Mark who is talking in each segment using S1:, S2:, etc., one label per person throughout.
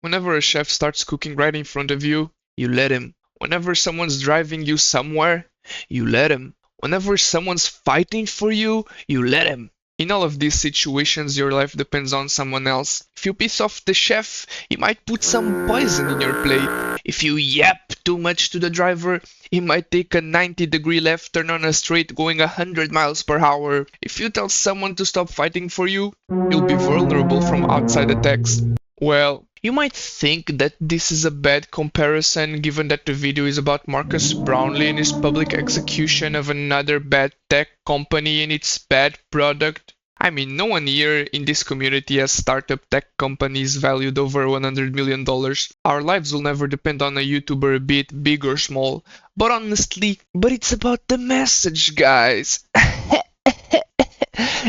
S1: Whenever a chef starts cooking right in front of you, you let him. Whenever someone's driving you somewhere, you let him. Whenever someone's fighting for you, you let him. In all of these situations, your life depends on someone else. If you piss off the chef, he might put some poison in your plate. If you yap too much to the driver, he might take a 90-degree left turn on a straight going 100 miles per hour. If you tell someone to stop fighting for you, you'll be vulnerable from outside attacks. Well, you might think that this is a bad comparison given that the video is about Marques Brownlee and his public execution of another bad tech company and its bad product. I mean, no one here in this community has startup tech companies valued over $100 million. Our lives will never depend on a YouTuber, be it big or small. But honestly, it's about the message, guys.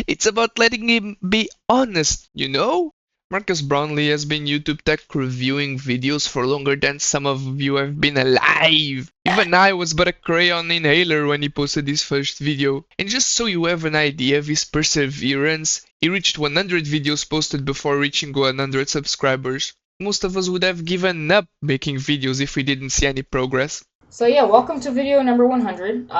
S1: It's about letting him be honest, you know? Marques Brownlee has been YouTube Tech reviewing videos for longer than some of you have been alive. Even I was but a crayon inhaler when he posted his first video. And just so you have an idea of his perseverance, he reached 100 videos posted before reaching 100 subscribers. Most of us would have given up making videos if we didn't see any progress.
S2: So yeah, welcome to video number 100.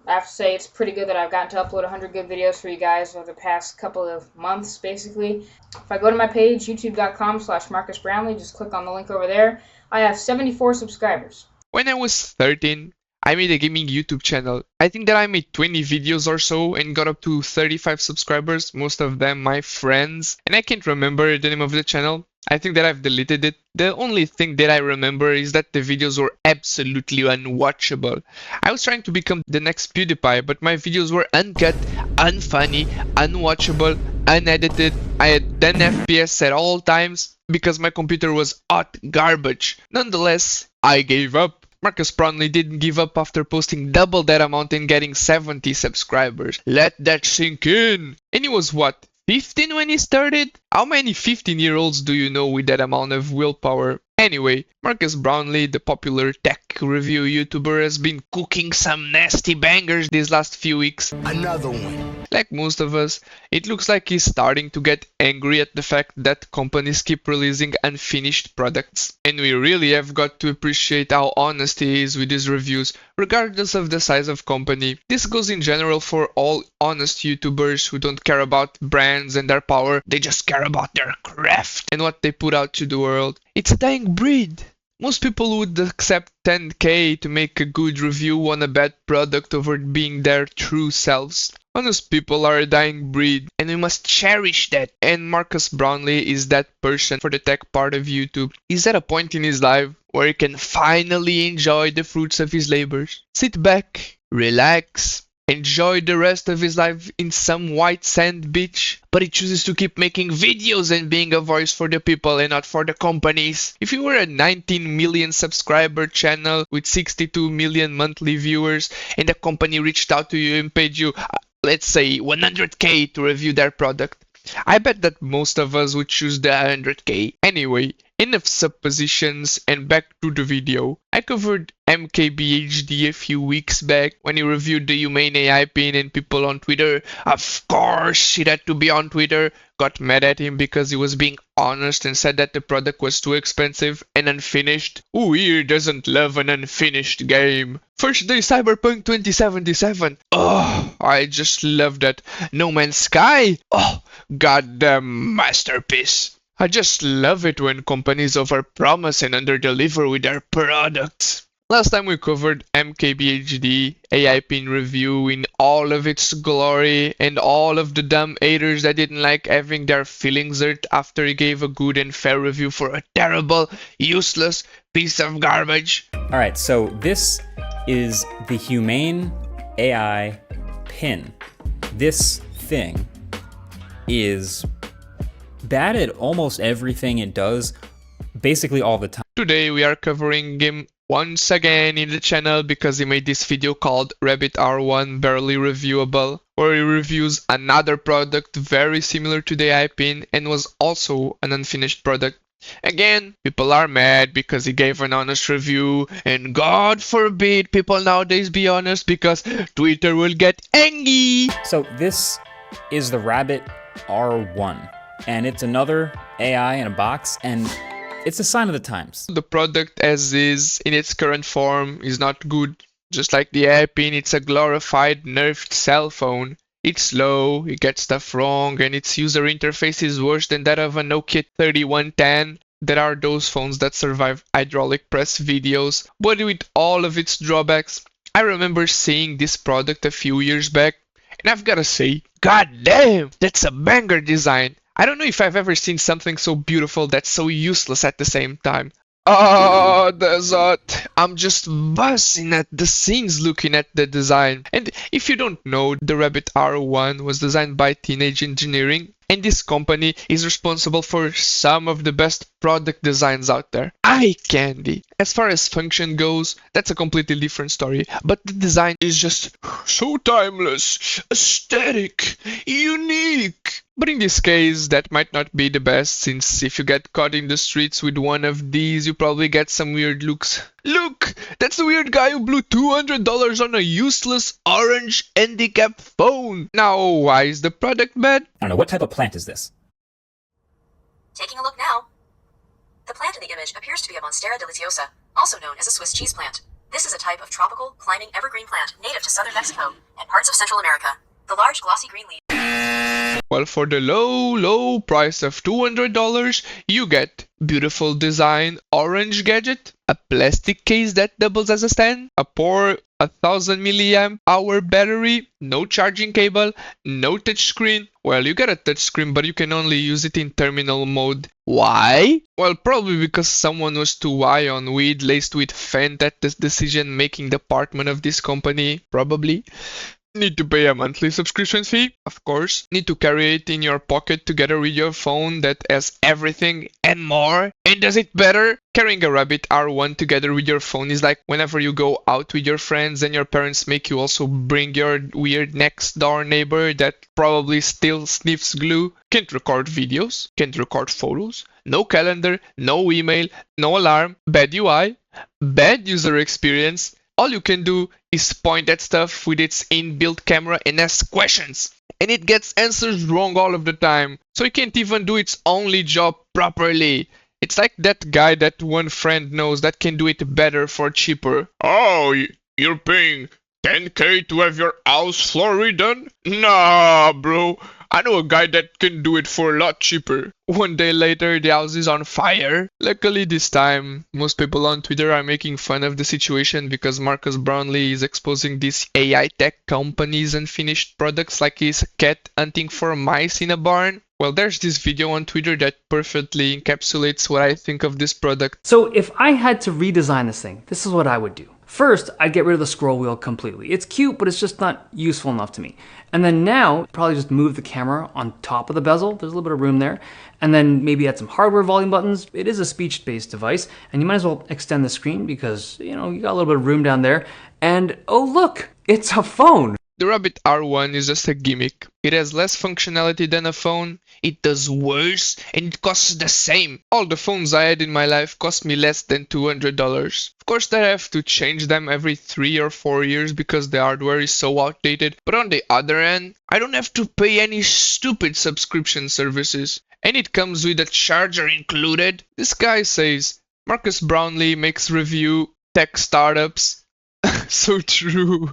S2: I have to say it's pretty good that I've gotten to upload 100 good videos for you guys over the past couple of months, basically. If I go to my page, youtube.com/Marques Brownlee, just click on the link over there. I have 74 subscribers.
S1: When I was 13, I made a gaming YouTube channel. I think that I made 20 videos or so and got up to 35 subscribers, most of them my friends. And I can't remember the name of the channel. I think that I've deleted it. The only thing that I remember is that the videos were absolutely unwatchable. I was trying to become the next PewDiePie, but my videos were uncut, unfunny, unwatchable, unedited. I had 10 FPS at all times because my computer was hot garbage. Nonetheless, I gave up. Marques Brownlee didn't give up after posting double that amount and getting 70 subscribers. Let that sink in. And he was what? 15 when he started? How many 15-year-olds do you know with that amount of willpower? Anyway, Marques Brownlee, the popular tech review YouTuber, has been cooking some nasty bangers these last few weeks.
S3: Another one.
S1: Like most of us, it looks like he's starting to get angry at the fact that companies keep releasing unfinished products. And we really have got to appreciate how honest he is with his reviews, regardless of the size of company. This goes in general for all honest YouTubers who don't care about brands and their power, they just care about their craft and what they put out to the world. It's a dying breed. Most people would accept 10k to make a good review on a bad product over being their true selves. Honest people are a dying breed, and we must cherish that. And Marques Brownlee is that person for the tech part of YouTube. He's at a point in his life where he can finally enjoy the fruits of his labors. Sit back, relax, enjoy the rest of his life in some white sand beach, but he chooses to keep making videos and being a voice for the people and not for the companies. If you were a 19 million subscriber channel with 62 million monthly viewers and a company reached out to you and paid you, let's say 100k to review their product, I bet that most of us would choose the 100k. Anyway, enough suppositions and back to the video. I covered MKBHD a few weeks back when he reviewed the Humane AI pin, and people on Twitter, of course it had to be on Twitter, got mad at him because he was being honest and said that the product was too expensive and unfinished. Who here doesn't love an unfinished game? First day Cyberpunk 2077. Oh, I just love that. No Man's Sky. Oh, goddamn masterpiece. I just love it when companies overpromise and underdeliver with their products. Last time we covered MKBHD AI pin review in all of its glory and all of the dumb haters that didn't like having their feelings hurt after he gave a good and fair review for a terrible, useless piece of garbage.
S4: Alright, so this is the Humane AI pin. This thing is bad at almost everything it does, basically all the time.
S1: Today we are covering him once again in the channel because he made this video called Rabbit R1 Barely Reviewable, where he reviews another product very similar to the AI pin and was also an unfinished product. Again, people are mad because he gave an honest review, and God forbid people nowadays be honest because Twitter will get angry.
S4: So this is the Rabbit R1. And it's another AI in a box, and It's a sign of the times.
S1: The product as is in its current form is not good. Just like the iPin, it's a glorified, nerfed cell phone. It's slow, it gets stuff wrong, and its user interface is worse than that of a Nokia 3110. There are those phones that survive hydraulic press videos, but with all of its drawbacks, I remember seeing this product a few years back, and I've gotta say, god damn, that's a banger design. I don't know if I've ever seen something so beautiful that's so useless at the same time. Oh, Desert! I'm just buzzing at the scenes looking at the design. And if you don't know, the Rabbit R1 was designed by Teenage Engineering, and this company is responsible for some of the best product designs out there. Eye candy! As far as function goes, that's a completely different story, but the design is just so timeless, aesthetic, unique. But in this case, that might not be the best, since if you get caught in the streets with one of these, you probably get some weird looks. Look! That's a weird guy who blew $200 on a useless orange handicap phone! Now, why is the product bad?
S4: I don't know, what type of plant is this?
S3: Taking a look now. The plant in the image appears to be a Monstera deliciosa, also known as a Swiss cheese plant. This is a type of tropical, climbing evergreen plant native to southern Mexico and parts of Central America. The large, glossy green leaves.
S1: Well, for the low price of $200, you get beautiful design, orange gadget, a plastic case that doubles as a stand, a poor 1000 milliamp hour battery, no charging cable, no touchscreen. Well, you get a touchscreen, but you can only use it in terminal mode. Why? Well, probably because someone was too high on weed laced with Fent at the decision-making department of this company, probably. Need to pay a monthly subscription fee, of course. Need to carry it in your pocket together with your phone that has everything and more. And does it better? Carrying a Rabbit R1 together with your phone is like whenever you go out with your friends and your parents make you also bring your weird next door neighbor that probably still sniffs glue. Can't record videos, can't record photos, no calendar, no email, no alarm, bad UI, bad user experience. All you can do is point at stuff with its inbuilt camera and ask questions. And it gets answers wrong all of the time. So it can't even do its only job properly. It's like that guy that one friend knows that can do it better for cheaper. Oh, you're paying 10k to have your house floor redone? Nah, bro. I know a guy that can do it for a lot cheaper. One day later, the house is on fire. Luckily this time, most people on Twitter are making fun of the situation because Marques Brownlee is exposing these AI tech companies and finished products like he's a cat hunting for mice in a barn. Well, there's this video on Twitter that perfectly encapsulates what I think of this product.
S5: So if I had to redesign this thing, this is what I would do. First, I'd get rid of the scroll wheel completely. It's cute, but it's just not useful enough to me. And then now, probably just move the camera on top of the bezel. There's a little bit of room there. And then maybe add some hardware volume buttons. It is a speech-based device, and you might as well extend the screen because, you know, you got a little bit of room down there. And oh look, it's a phone.
S1: The Rabbit R1 is just a gimmick. It has less functionality than a phone, it does worse, and it costs the same. All the phones I had in my life cost me less than $200. Of course, I have to change them every 3 or 4 years because the hardware is so outdated, but on the other hand, I don't have to pay any stupid subscription services. And it comes with a charger included. This guy says, Marques Brownlee makes review tech startups. So true.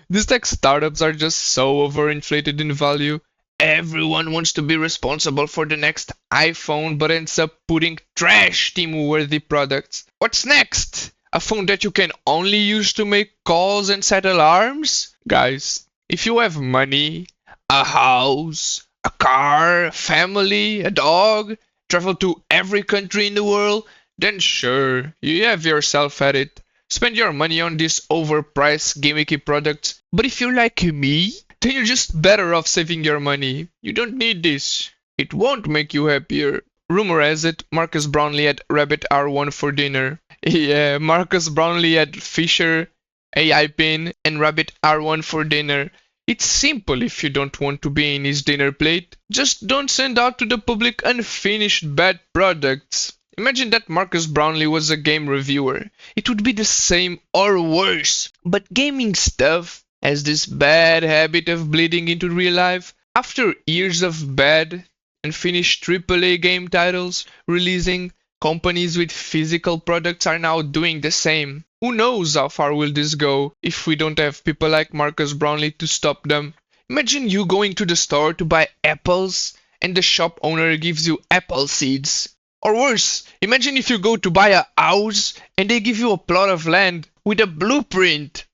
S1: These tech startups are just so overinflated in value. Everyone wants to be responsible for the next iPhone but ends up putting trash team-worthy products. What's next? A phone that you can only use to make calls and set alarms? Guys, if you have money, a house, a car, a family, a dog, travel to every country in the world, then sure, you have yourself at it. Spend your money on these overpriced gimmicky products. But if you're like me, then you're just better off saving your money. You don't need this. It won't make you happier. Rumor has it, Marques Brownlee had Rabbit R1 for dinner. Yeah, Marques Brownlee had Fisher, AI Pin, and Rabbit R1 for dinner. It's simple if you don't want to be in his dinner plate. Just don't send out to the public unfinished bad products. Imagine that Marques Brownlee was a game reviewer. It would be the same or worse. But gaming stuff has this bad habit of bleeding into real life. After years of bad and finished AAA game titles releasing, Companies with physical products are now doing the same. Who knows how far will this go if we don't have people like Marques Brownlee to stop them? Imagine you going to the store to buy apples and the shop owner gives you apple seeds. Or worse, imagine if you go to buy a house and they give you a plot of land with a blueprint.